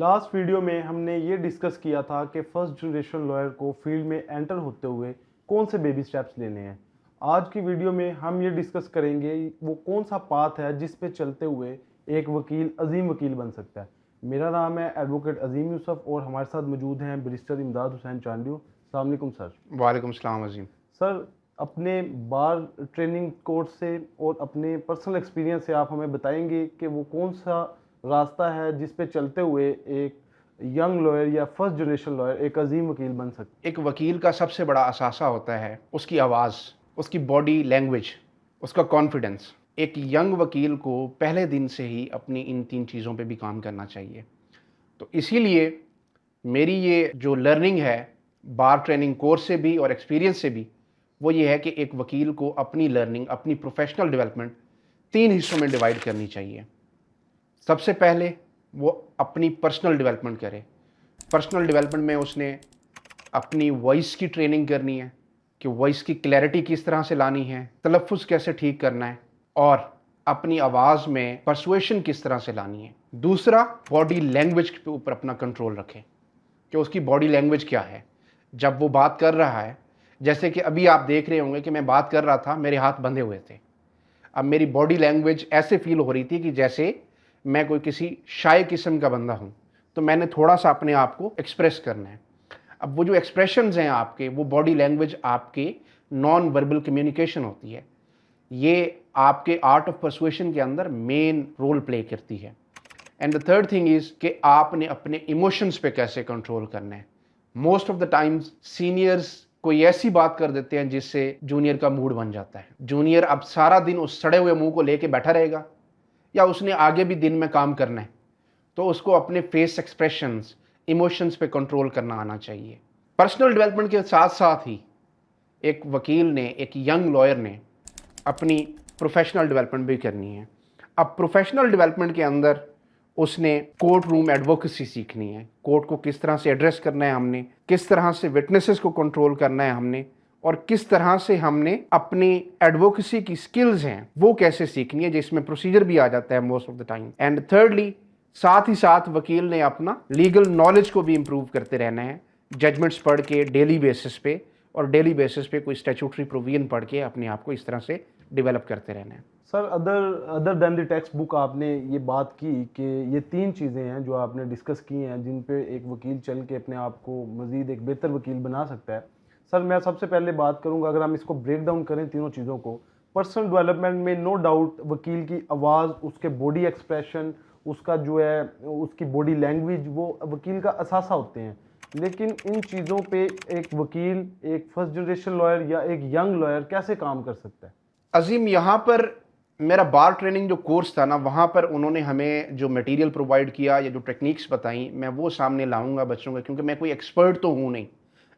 Last video में हमने ये डिस्कस किया था कि फर्स्ट जनरेशन लॉयर को फील्ड में एंटर होते हुए कौन से बेबी स्टेप्स लेने हैं। आज की वीडियो में हम ये डिस्कस करेंगे वो कौन सा पाथ है जिस पे चलते हुए एक वकील अजीम वकील बन सकता है। मेरा नाम है एडवोकेट अजीम यूसुफ और हमारे साथ मौजूद हैं बैरिस्टर इमदाद हुसैन चांडियो। अस्सलाम वालेकुम सर। वालेकुम सलाम अजीम। सर, अपने बार ट्रेनिंग कोर्स से और अपने पर्सनल एक्सपीरियंस से आप हमें बताएंगे कि वो कौन सा रास्ता है जिस पे चलते हुए एक यंग लॉयर या फर्स्ट जनरेशन लॉयर एक अजीम वकील बन सकते। एक वकील का सबसे बड़ा असासा होता है उसकी आवाज़, उसकी बॉडी लैंग्वेज, उसका कॉन्फिडेंस। एक यंग वकील को पहले दिन से ही अपनी इन 3 चीज़ों पे भी काम करना चाहिए। तो इसीलिए मेरी ये जो लर्निंग है बार ट्रेनिंग कोर्स से भी और एक्सपीरियंस से भी, वो ये है कि एक वकील को अपनी लर्निंग, अपनी प्रोफेशनल डेवलपमेंट 3 हिस्सों में डिवाइड करनी चाहिए। सबसे पहले वो अपनी पर्सनल डेवलपमेंट करे। पर्सनल डेवलपमेंट में उसने अपनी वॉइस की ट्रेनिंग करनी है कि वॉइस की क्लैरिटी किस तरह से लानी है, तलफ़ुज़ कैसे ठीक करना है और अपनी आवाज़ में परसुएशन किस तरह से लानी है। दूसरा, बॉडी लैंग्वेज के ऊपर अपना कंट्रोल रखें कि उसकी बॉडी लैंग्वेज क्या है जब वो बात कर रहा है। जैसे कि अभी आप देख रहे होंगे कि मैं बात कर रहा था, मेरे हाथ बंधे हुए थे। अब मेरी बॉडी लैंग्वेज ऐसे फील हो रही थी कि जैसे मैं कोई किसी शाय किस्म का बंदा हूँ, तो मैंने थोड़ा सा अपने आप को एक्सप्रेस करना है। अब वो जो एक्सप्रेशंस हैं आपके, वो बॉडी लैंग्वेज आपके नॉन वर्बल कम्युनिकेशन होती है। ये आपके आर्ट ऑफ परसुएशन के अंदर मेन रोल प्ले करती है। And the third thing is कि आपने अपने इमोशंस पे कैसे कंट्रोल करना है। Most of the times seniors कोई ऐसी बात कर देते हैं जिससे जूनियर का मूड बन जाता है। जूनियर अब सारा दिन उस सड़े हुए मुंह को लेके बैठा रहेगा या उसने आगे भी दिन में काम करना है, तो उसको अपने फेस एक्सप्रेशंस, इमोशंस पे कंट्रोल करना आना चाहिए। पर्सनल डेवलपमेंट के साथ साथ ही एक वकील ने, एक यंग लॉयर ने अपनी प्रोफेशनल डेवलपमेंट भी करनी है। अब प्रोफेशनल डेवलपमेंट के अंदर उसने कोर्ट रूम एडवोकेसी सीखनी है। कोर्ट को किस तरह से एड्रेस करना है हमने, किस तरह से विटनेसेस को कंट्रोल करना है हमने, और किस तरह से हमने अपनी एडवोकेसी की स्किल्स हैं वो कैसे सीखनी है, जिसमें प्रोसीजर भी आ जाता है most of the time. And thirdly, साथ ही साथ वकील ने अपना लीगल नॉलेज को भी इम्प्रूव करते रहना है। जजमेंट्स पढ़ के डेली बेसिस पे, और डेली बेसिस पे कोई स्टैट्यूटरी प्रोविजन पढ़ के अपने आप को इस तरह से डेवलप करते रहना है। Sir, other than the text book आपने ये बात की कि ये 3 चीज़ें हैं जो आपने डिस्कस की हैं जिन पे एक वकील चल के अपने आप को मज़ीद एक बेहतर वकील बना सकता है। सर, मैं सबसे पहले बात करूंगा, अगर हम इसको ब्रेक डाउन करें तीनों चीज़ों को, पर्सनल डेवलपमेंट में नो डाउट वकील की आवाज़, उसके बॉडी एक्सप्रेशन, उसका जो है उसकी बॉडी लैंग्वेज, वो वकील का असासा होते हैं। लेकिन इन चीज़ों पे एक वकील, एक फर्स्ट जनरेशन लॉयर या एक यंग लॉयर कैसे काम कर सकता है? अजीम, यहाँ पर मेरा बार ट्रेनिंग जो कोर्स था ना, वहाँ पर उन्होंने हमें जो मटेरियल प्रोवाइड किया या जो टेक्निक्स बताई, मैं वो सामने लाऊंगा बच्चों का, क्योंकि मैं कोई एक्सपर्ट तो हूँ नहीं।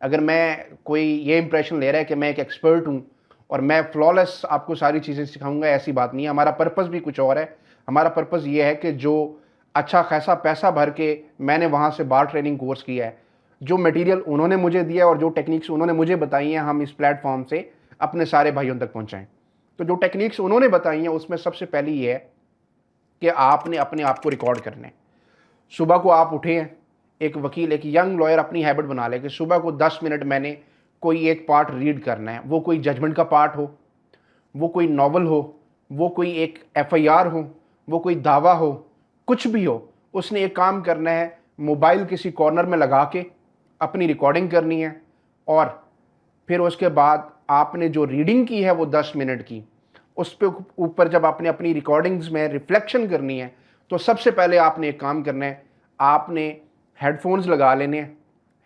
अगर मैं कोई ये इंप्रेशन ले रहा है कि मैं एक एक्सपर्ट हूँ और मैं फ्लॉलेस आपको सारी चीज़ें सिखाऊंगा, ऐसी बात नहीं है। हमारा पर्पज़ भी कुछ और है। हमारा पर्पज़ ये है कि जो अच्छा खासा पैसा भर के मैंने वहाँ से बार ट्रेनिंग कोर्स किया है, जो मटीरियल उन्होंने मुझे दिया और जो टेक्निक्स उन्होंने मुझे बताई हैं, हम इस प्लेटफॉर्म से अपने सारे भाइयों तक पहुँचाएँ। तो जो टेक्निक्स उन्होंने बताई हैं उसमें सबसे पहली ये है कि आपने अपने आप को रिकॉर्ड करना है। सुबह को आप उठे हैं, एक वकील, एक यंग लॉयर अपनी हैबिट बना ले कि सुबह को 10 मिनट मैंने कोई एक पार्ट रीड करना है। वो कोई जजमेंट का पार्ट हो, वो कोई नॉवल हो, वो कोई एक एफआईआर हो, वो कोई दावा हो, कुछ भी हो, उसने एक काम करना है, मोबाइल किसी कॉर्नर में लगा के अपनी रिकॉर्डिंग करनी है। और फिर उसके बाद आपने जो रीडिंग की है वो 10 मिनट की, उस पे ऊपर जब आपने अपनी रिकॉर्डिंग्स में रिफ्लेक्शन करनी है, तो सबसे पहले आपने एक काम करना है, आपने हेडफोन्स लगा लेने हैं।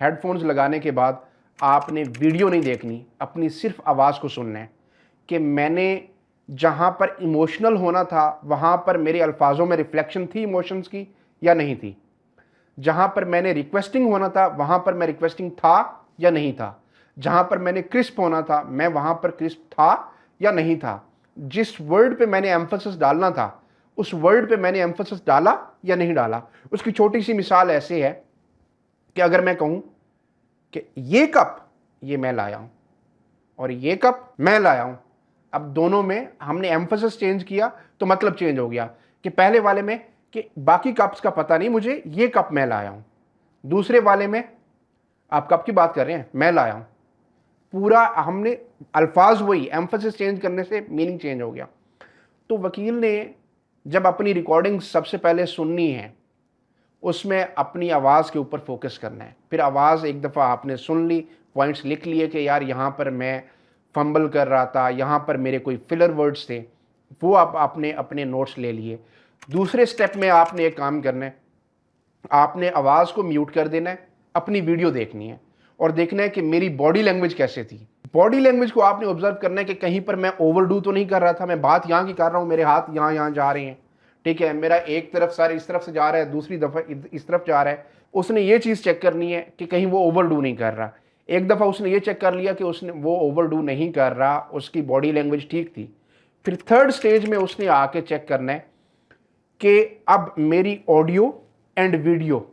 हेडफोन्स लगाने के बाद आपने वीडियो नहीं देखनी, अपनी सिर्फ आवाज़ को सुनना है कि मैंने जहाँ पर इमोशनल होना था वहाँ पर मेरे अल्फाजों में रिफ्लेक्शन थी इमोशंस की या नहीं थी। जहाँ पर मैंने रिक्वेस्टिंग होना था वहाँ पर मैं रिक्वेस्टिंग था या नहीं था। जहाँ पर मैंने क्रिस्प होना था मैं वहाँ पर क्रिस्प था या नहीं था। जिस वर्ड पे मैंने एम्फोसिस डालना था उस वर्ड पे मैंने एम्फोसिस डाला या नहीं डाला। उसकी छोटी सी मिसाल ऐसे है कि अगर मैं कहूँ कि ये कप ये मैं लाया हूँ और ये कप मैं लाया हूँ, अब दोनों में हमने एम्फोसिस चेंज किया तो मतलब चेंज हो गया कि पहले वाले में कि बाकी कप्स का पता नहीं मुझे, ये कप मैं लाया हूं, दूसरे वाले में आप कप की बात कर रहे हैं, मैं लाया हूं। पूरा हमने अल्फाज वही, एम्फसिस चेंज करने से मीनिंग चेंज हो गया। तो वकील ने जब अपनी रिकॉर्डिंग सबसे पहले सुननी है, उसमें अपनी आवाज़ के ऊपर फोकस करना है। फिर आवाज़ एक दफ़ा आपने सुन ली, पॉइंट्स लिख लिए कि यार यहाँ पर मैं फंबल कर रहा था, यहाँ पर मेरे कोई फिलर वर्ड्स थे, वो आपने अपने नोट्स ले लिए। दूसरे स्टेप में आपने एक काम करना है, आपने आवाज़ को म्यूट कर देना है, अपनी वीडियो देखनी है और देखना है कि मेरी बॉडी लैंग्वेज कैसे थी। बॉडी लैंग्वेज को आपने ऑब्जर्व करना है कि कहीं पर मैं ओवरडू तो नहीं कर रहा था, मैं बात यहाँ की कर रहा हूँ, मेरे हाथ यहाँ यहाँ जा रहे हैं, ठीक है, मेरा एक तरफ सर इस तरफ से जा रहा है, दूसरी दफ़ा इस तरफ जा रहा है। उसने ये चीज़ चेक करनी है कि कहीं वो ओवरडू नहीं कर रहा। एक दफ़ा उसने ये चेक कर लिया कि उसने वो ओवरडू नहीं कर रहा, उसकी बॉडी लैंग्वेज ठीक थी। फिर थर्ड स्टेज में उसने आके चेक करना है कि अब मेरी ऑडियो एंड वीडियो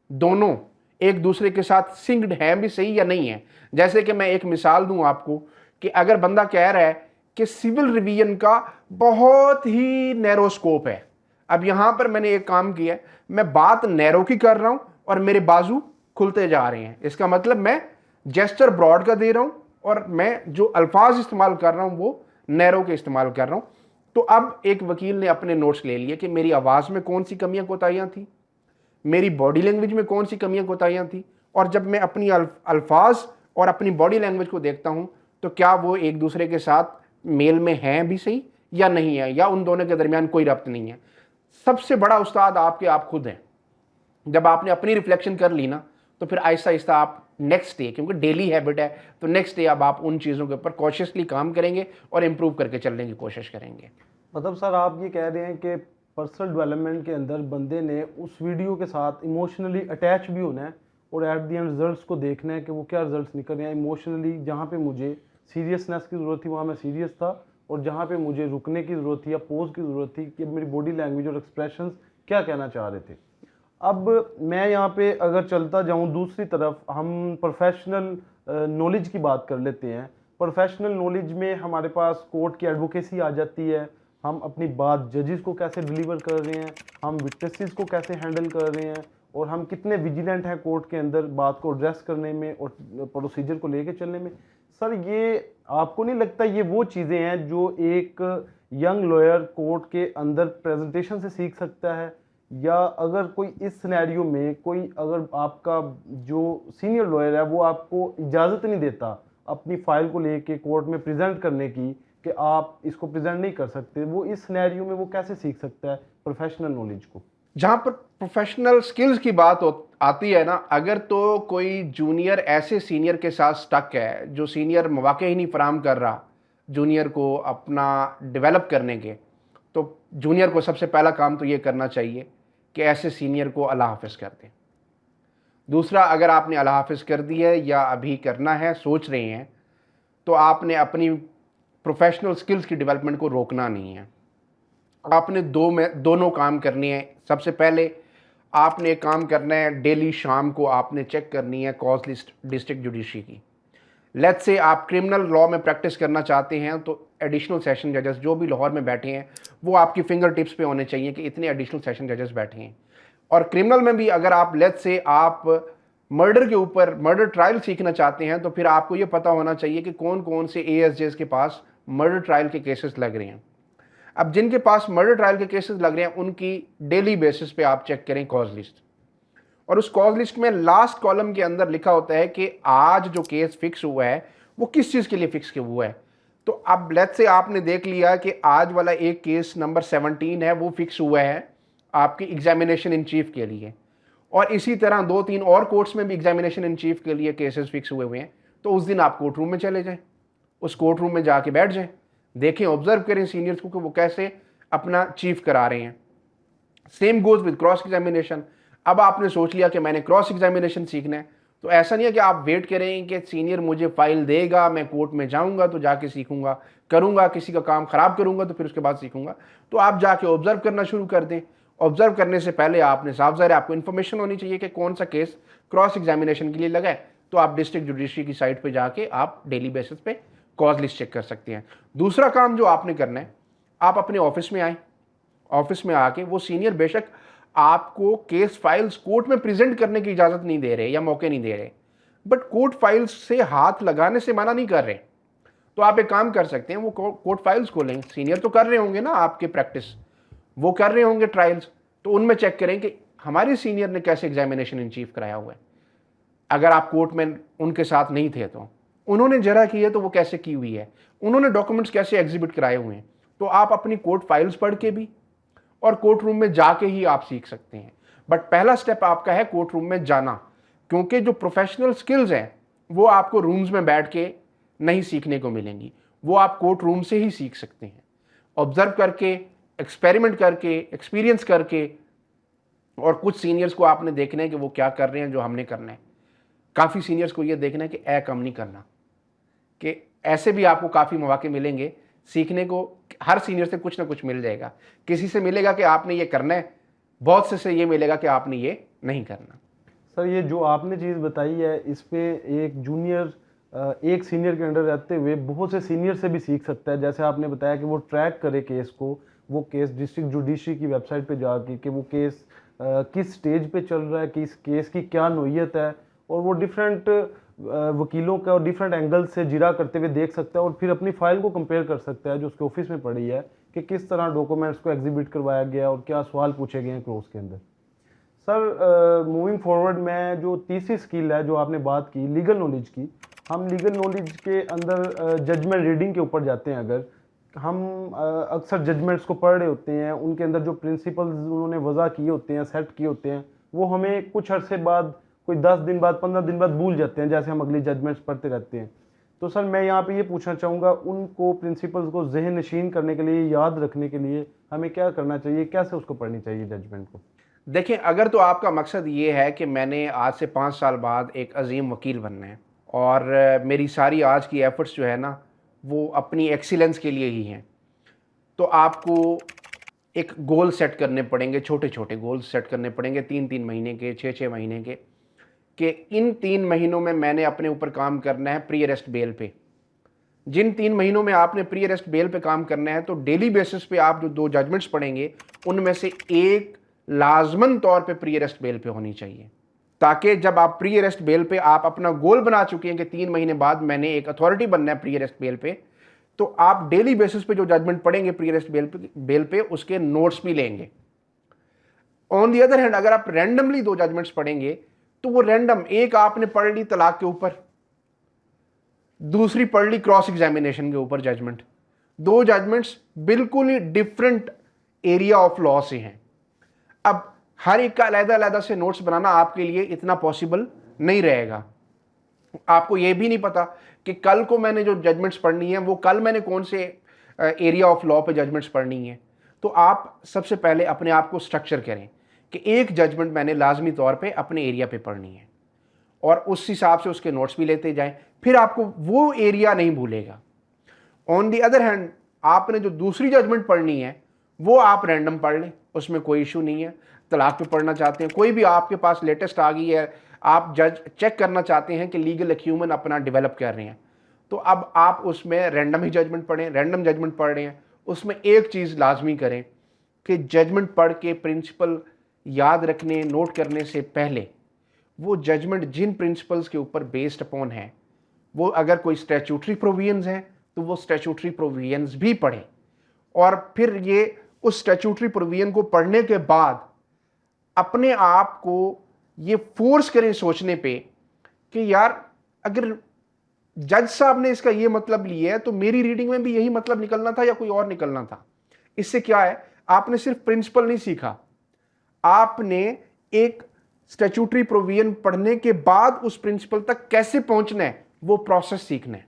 दोनों एक दूसरे के साथ सिंक्ड है भी सही या नहीं है। जैसे कि मैं एक मिसाल दूं आपको कि अगर बंदा कह रहा है कि सिविल रिवीजन का बहुत ही नैरो स्कोप है, अब यहां पर मैंने एक काम किया है, मैं बात नैरो की कर रहा हूं और मेरे बाजू खुलते जा रहे हैं। इसका मतलब मैं जेस्चर ब्रॉड का दे रहा हूं और मैं जो अल्फाज इस्तेमाल कर रहा हूं वो नैरो के इस्तेमाल कर रहा हूं। तो अब एक वकील ने अपने नोट्स ले लिए कि मेरी आवाज़ में कौन सी कमियां कोताहियां थी, मेरी बॉडी लैंग्वेज में कौन सी कमियां कोताहियां थी, और जब मैं अपनी अल्फाज और अपनी बॉडी लैंग्वेज को देखता हूं तो क्या वो एक दूसरे के साथ मेल में हैं भी सही या नहीं है, या उन दोनों के दरमियान कोई रब्त नहीं है। सबसे बड़ा उस्ताद आपके आप खुद हैं। जब आपने अपनी रिफ्लेक्शन कर ली ना, तो फिर आहिस्ता आहिस्ता आप नेक्स्ट डे, क्योंकि डेली हैबिट है, तो नेक्स्ट डे अब आप उन चीज़ों के ऊपर कॉशियसली काम करेंगे और इम्प्रूव करके चलने की कोशिश करेंगे। मतलब सर आप ये कह रहे हैं कि पर्सनल डेवलपमेंट के अंदर बंदे ने उस वीडियो के साथ इमोशनली अटैच भी होना है और एट द एंड रिजल्ट्स को देखना है कि वो क्या रिजल्ट्स निकल रहे हैं। इमोशनली जहाँ पे मुझे सीरियसनेस की ज़रूरत थी वहाँ मैं सीरियस था, और जहाँ पे मुझे रुकने की ज़रूरत थी या पोज की ज़रूरत थी कि मेरी बॉडी लैंग्वेज और एक्सप्रेशंस क्या कहना चाह रहे थे। अब मैं यहाँ पे अगर चलता जाऊँ दूसरी तरफ, हम प्रोफेशनल नॉलेज की बात कर लेते हैं। प्रोफेशनल नॉलेज में हमारे पास कोर्ट की एडवोकेसी आ जाती है, हम अपनी बात जजेस को कैसे डिलीवर कर रहे हैं, हम विटनेसेस को कैसे हैंडल कर रहे हैं, और हम कितने विजिलेंट हैं कोर्ट के अंदर बात को एड्रेस करने में और प्रोसीजर को लेके चलने में। सर ये आपको नहीं लगता ये वो चीज़ें हैं जो एक यंग लॉयर कोर्ट के अंदर प्रेजेंटेशन से सीख सकता है, या अगर कोई इस सिनेरियो में कोई अगर आपका जो सीनियर लॉयर है वो आपको इजाज़त नहीं देता अपनी फाइल को लेके कोर्ट में प्रेजेंट करने की कि आप इसको प्रेजेंट नहीं कर सकते, वो इस सिनेरियो में वो कैसे सीख सकता है प्रोफेशनल नॉलेज को? जहाँ पर प्रोफेशनल स्किल्स की बात आती है ना, अगर तो कोई जूनियर ऐसे सीनियर के साथ स्टक है जो सीनियर मौके ही नहीं फराहम कर रहा जूनियर को अपना डेवलप करने के, तो जूनियर को सबसे पहला काम तो ये करना चाहिए कि ऐसे सीनियर को अल्लाह हाफिज़ कर दें। दूसरा, अगर आपने अल्लाह हाफिज़ कर दी है या अभी करना है, सोच रहे हैं, तो आपने अपनी प्रोफेशनल स्किल्स की डेवलपमेंट को रोकना नहीं है। आपने दोनों काम करने हैं। सबसे पहले आपने एक काम करना है, डेली शाम को आपने चेक करनी है कॉज लिस्ट डिस्ट्रिक्ट जुडिशरी की। लेट्स से आप क्रिमिनल लॉ में प्रैक्टिस करना चाहते हैं, तो एडिशनल सेशन जजेस जो भी लाहौर में बैठे हैं वो आपकी फिंगर टिप्स पे होने चाहिए कि इतने एडिशनल सेशन जजेस बैठे हैं। और क्रिमिनल में भी अगर आप लेट्स से आप मर्डर के ऊपर मर्डर ट्रायल सीखना चाहते हैं, तो फिर आपको ये पता होना चाहिए कि कौन कौन से एएसजेस के पास मर्डर ट्रायल के केसेस लग रहे हैं। अब जिनके पास मर्डर ट्रायल के केसेस लग रहे हैं उनकी डेली बेसिस पे आप चेक करें कॉज लिस्ट, और उस कॉज लिस्ट में लास्ट कॉलम के अंदर लिखा होता है कि आज जो केस फिक्स हुआ है वो किस चीज़ के लिए फिक्स हुआ है। तो अब लेट्स से आपने देख लिया कि आज वाला एक केस नंबर 17 है, वो फिक्स हुआ है आपकी एग्जामिनेशन इन चीफ के लिए, और इसी तरह 2-3 और कोर्ट्स में भी एग्जामिनेशन इन चीफ के लिए केसेस फिक्स हुए हैं। तो उस दिन आप कोर्ट रूम में चले जाएं, उस कोर्ट रूम में जाके बैठ जाएं, देखें, ऑब्जर्व करें सीनियर्स को कि वो कैसे अपना चीफ करा रहे हैं। Same goes with cross examination. अब आपने सोच लिया कि मैंने क्रॉस एग्जामिनेशन सीखना है, तो ऐसा नहीं है कि आप वेट करें कि सीनियर मुझे फाइल देगा, मैं कोर्ट में जाऊंगा तो जाके सीखूंगा, करूंगा, किसी का काम खराब करूंगा तो फिर उसके बाद सीखूंगा। तो आप जाके ऑब्जर्व करना शुरू कर दें। ऑब्जर्व करने से पहले आपने साफ ज़ाहिर आपको इन्फॉर्मेशन होनी चाहिए कि कौन सा केस क्रॉस एग्जामिनेशन के लिए लगा है, तो आप डिस्ट्रिक्ट जुडिशरी की साइट पर जाके आप डेली बेसिस पे कॉज लिस्ट चेक कर सकते हैं। दूसरा काम जो आपने करना है, आप अपने ऑफिस में आए, ऑफिस में आके वो सीनियर बेशक आपको केस फाइल्स कोर्ट में प्रेजेंट करने की इजाजत नहीं दे रहे या मौके नहीं दे रहे, बट कोर्ट फाइल्स से हाथ लगाने से मना नहीं कर रहे। तो आप एक काम कर सकते हैं, वो कोर्ट फाइल्स खोलें, सीनियर तो कर रहे होंगे ना आपके प्रैक्टिस, वो कर रहे होंगे ट्रायल्स, तो उनमें चेक करें कि हमारे सीनियर ने कैसे एग्जामिनेशन इन चीफ कराया हुआ है। अगर आप कोर्ट में उनके साथ नहीं थे तो उन्होंने जरा की है तो वो कैसे की हुई है, उन्होंने डॉक्यूमेंट्स कैसे एग्जिबिट कराए हुए हैं। तो आप अपनी कोर्ट फाइल्स पढ़ के भी और कोर्ट रूम में जाके ही आप सीख सकते हैं। बट पहला स्टेप आपका है कोर्ट रूम में जाना, क्योंकि जो प्रोफेशनल स्किल्स हैं वो आपको रूम्स में बैठ के नहीं सीखने को मिलेंगी, वो आप कोर्ट रूम से ही सीख सकते हैं, ऑब्जर्व करके, एक्सपेरिमेंट करके, एक्सपीरियंस करके। और कुछ सीनियर्स को आपने देखना है कि वो क्या कर रहे हैं जो हमने करना है। काफ़ी सीनियर्स को ये देखना है कि कम नहीं करना, कि ऐसे भी आपको काफ़ी मौके मिलेंगे सीखने को। हर सीनियर से कुछ ना कुछ मिल जाएगा, किसी से मिलेगा कि आपने ये करना है, बहुत से ये मिलेगा कि आपने ये नहीं करना। सर ये जो आपने चीज़ बताई है, इस पे एक जूनियर एक सीनियर के अंडर रहते हुए बहुत से सीनियर से भी सीख सकता है। जैसे आपने बताया कि वो ट्रैक करे केस को, वो केस डिस्ट्रिक्ट जुडिशरी की वेबसाइट पे जाके कि वो केस किस स्टेज पे चल रहा है, किस केस की क्या नोयत है, और वो डिफरेंट वकीलों का और डिफरेंट एंगल से जिरा करते हुए देख सकता है, और फिर अपनी फाइल को कंपेयर कर सकता है जो उसके ऑफिस में पड़ी है कि किस तरह डॉक्यूमेंट्स को एग्जिबिट करवाया गया और क्या सवाल पूछे गए हैं क्लोज के अंदर। सर मूविंग फॉरवर्ड में जो तीसरी स्किल है जो आपने बात की लीगल नॉलेज की, हम लीगल नॉलेज के अंदर जजमेंट रीडिंग के ऊपर जाते हैं। अगर हम अक्सर जजमेंट्स को पढ़ रहे होते हैं, उनके अंदर जो प्रिंसिपल्स उन्होंने वज़ा किए होते हैं, सेट किए होते हैं, वो हमें कुछ अरसे बाद, कोई 10 दिन बाद, 15 दिन बाद भूल जाते हैं, जैसे हम अगली जजमेंट्स पढ़ते रहते हैं। तो सर मैं यहाँ पे ये पूछना चाहूँगा, उनको प्रिंसिपल्स को जहन नशीन करने के लिए, याद रखने के लिए हमें क्या करना चाहिए, कैसे उसको पढ़नी चाहिए जजमेंट को? देखिए, अगर तो आपका मकसद ये है कि मैंने आज से 5 साल बाद एक अजीम वकील बनना है और मेरी सारी आज की एफर्ट्स जो है ना वो अपनी एक्सीलेंस के लिए ही हैं, तो आपको एक गोल सेट करने पड़ेंगे, छोटे छोटे गोल सेट करने पड़ेंगे, 3-3 महीने के, 6-6 महीने के, कि इन 3 महीनों में मैंने अपने ऊपर काम करना है प्री अरेस्ट बेल पे। जिन 3 महीनों में आपने प्री अरेस्ट बेल पे काम करना है, तो डेली बेसिस पे आप जो 2 जजमेंट्स पढ़ेंगे उनमें से एक लाजमन तौर पे प्री अरेस्ट बेल पे होनी चाहिए, ताकि जब आप प्री अरेस्ट बेल पे आप अपना गोल बना चुके हैं कि 3 महीने बाद मैंने एक अथॉरिटी बनना है प्री अरेस्ट बेल पे, तो आप डेली बेसिस पे जो जजमेंट पढ़ेंगे प्री अरेस्ट बेल पे उसके नोट्स भी लेंगे। ऑन दी अदर हैंड, अगर आप रैंडमली 2 जजमेंट्स पढ़ेंगे तो वो रैंडम, एक आपने पढ़ ली तलाक के ऊपर, दूसरी पढ़ ली क्रॉस एग्जामिनेशन के ऊपर जजमेंट, 2 जजमेंट्स बिल्कुल ही डिफरेंट एरिया ऑफ लॉ से हैं। अब हर एक का अलग-अलग से नोट्स बनाना आपके लिए इतना पॉसिबल नहीं रहेगा। आपको यह भी नहीं पता कि कल को मैंने जो जजमेंट्स पढ़नी है वो कल मैंने कौन से एरिया ऑफ लॉ पे जजमेंट्स पढ़नी है। तो आप सबसे पहले अपने आप को स्ट्रक्चर करें कि एक जजमेंट मैंने लाजमी तौर पे अपने एरिया पे पढ़नी है और उस हिसाब से उसके नोट्स भी लेते जाएं, फिर आपको वो एरिया नहीं भूलेगा। ऑन दी अदर हैंड, आपने जो दूसरी जजमेंट पढ़नी है वो आप रैंडम पढ़ लें, उसमें कोई इशू नहीं है। तलाक पे पढ़ना चाहते हैं, कोई भी आपके पास लेटेस्ट आ गई है, आप जज चेक करना चाहते हैं कि लीगल एक्यूमेन अपना डेवलप कर रहे हैं, तो अब आप उसमें रैंडम ही जजमेंट पढ़ें। रैंडम जजमेंट पढ़ रहे हैं, उसमें एक चीज़ लाजमी करें कि जजमेंट पढ़ के प्रिंसिपल याद रखने, नोट करने से पहले वो जजमेंट जिन प्रिंसिपल्स के ऊपर बेस्ड अपॉन है, वो अगर कोई स्टैट्यूटरी प्रोविजंस हैं तो वो स्टैट्यूटरी प्रोविजंस भी पढ़ें। और फिर ये उस स्टैट्यूटरी प्रोविजन को पढ़ने के बाद अपने आप को ये फोर्स करें सोचने पे कि यार अगर जज साहब ने इसका ये मतलब लिया है तो मेरी रीडिंग में भी यही मतलब निकलना था या कोई और निकलना था। इससे क्या है, आपने सिर्फ प्रिंसिपल नहीं सीखा, आपने एक स्टैट्यूटरी प्रोविजन पढ़ने के बाद उस प्रिंसिपल तक कैसे पहुंचना है वो प्रोसेस सीखना है।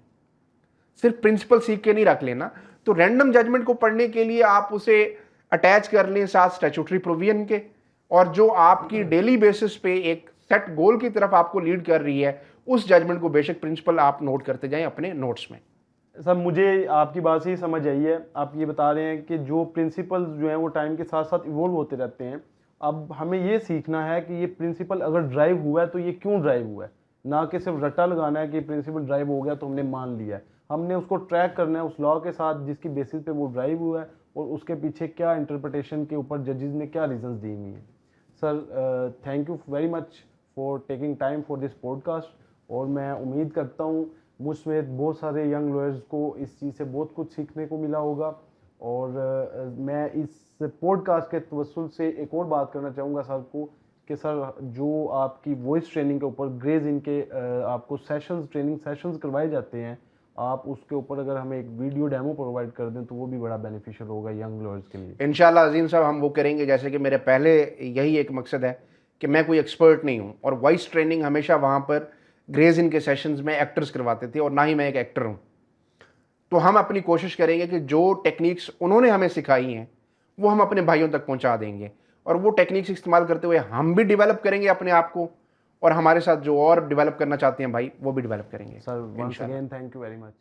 सिर्फ प्रिंसिपल सीख के नहीं रख लेना। तो रैंडम जजमेंट को पढ़ने के लिए आप उसे अटैच कर लें साथ स्टैट्यूटरी प्रोविजन के, और जो आपकी डेली बेसिस पे एक सेट गोल की तरफ आपको लीड कर रही है उस जजमेंट को बेशक प्रिंसिपल आप नोट करते जाएं अपने नोट्स में। सर मुझे आपकी बात से ही समझ आई है, आप ये बता रहे हैं कि जो प्रिंसिपल्स जो हैं वो टाइम के साथ साथ इवोल्व होते रहते हैं। अब हमें ये सीखना है कि ये प्रिंसिपल अगर ड्राइव हुआ है तो ये क्यों ड्राइव हुआ है, ना कि सिर्फ रट्टा लगाना है कि प्रिंसिपल ड्राइव हो गया तो हमने मान लिया है। हमने उसको ट्रैक करना है उस लॉ के साथ जिसकी बेसिस पे वो ड्राइव हुआ है, और उसके पीछे क्या इंटरप्रिटेशन के ऊपर जजेस ने क्या रीजंस दी हुई हैं। Sir thank you very much for taking time for this podcast, और मैं उम्मीद करता हूँ मुझ समेत बहुत सारे यंग लॉयर्स को इस चीज़ से बहुत कुछ सीखने को मिला होगा। और मैं इस पॉडकास्ट के तवस्सुल से एक और बात करना चाहूँगा सर को कि सर जो आपकी वॉइस ट्रेनिंग के ऊपर ग्रेज इनके आपको सेशंस, ट्रेनिंग सेशंस करवाए जाते हैं, आप उसके ऊपर अगर हमें एक वीडियो डेमो प्रोवाइड कर दें तो वो भी बड़ा बेनिफिशियल होगा यंग लॉयर्स के लिए। इंशाल्लाह अजीम साहब हम वो करेंगे। जैसे कि मेरे पहले यही एक मकसद है कि मैं कोई एक्सपर्ट नहीं हूँ, और वॉइस ट्रेनिंग हमेशा वहाँ पर ग्रेज इन के सेशंस में एक्टर्स करवाते थे, और ना ही मैं एक एक्टर हूँ। तो हम अपनी कोशिश करेंगे कि जो टेक्निक्स उन्होंने हमें सिखाई हैं वो हम अपने भाइयों तक पहुँचा देंगे, और वो टेक्निक्स इस्तेमाल करते हुए हम भी डेवलप करेंगे अपने आप को, और हमारे साथ जो और डेवलप करना चाहते हैं भाई वो भी डेवलप करेंगे सर वंस इंशाल्लाह। Again thank you very much.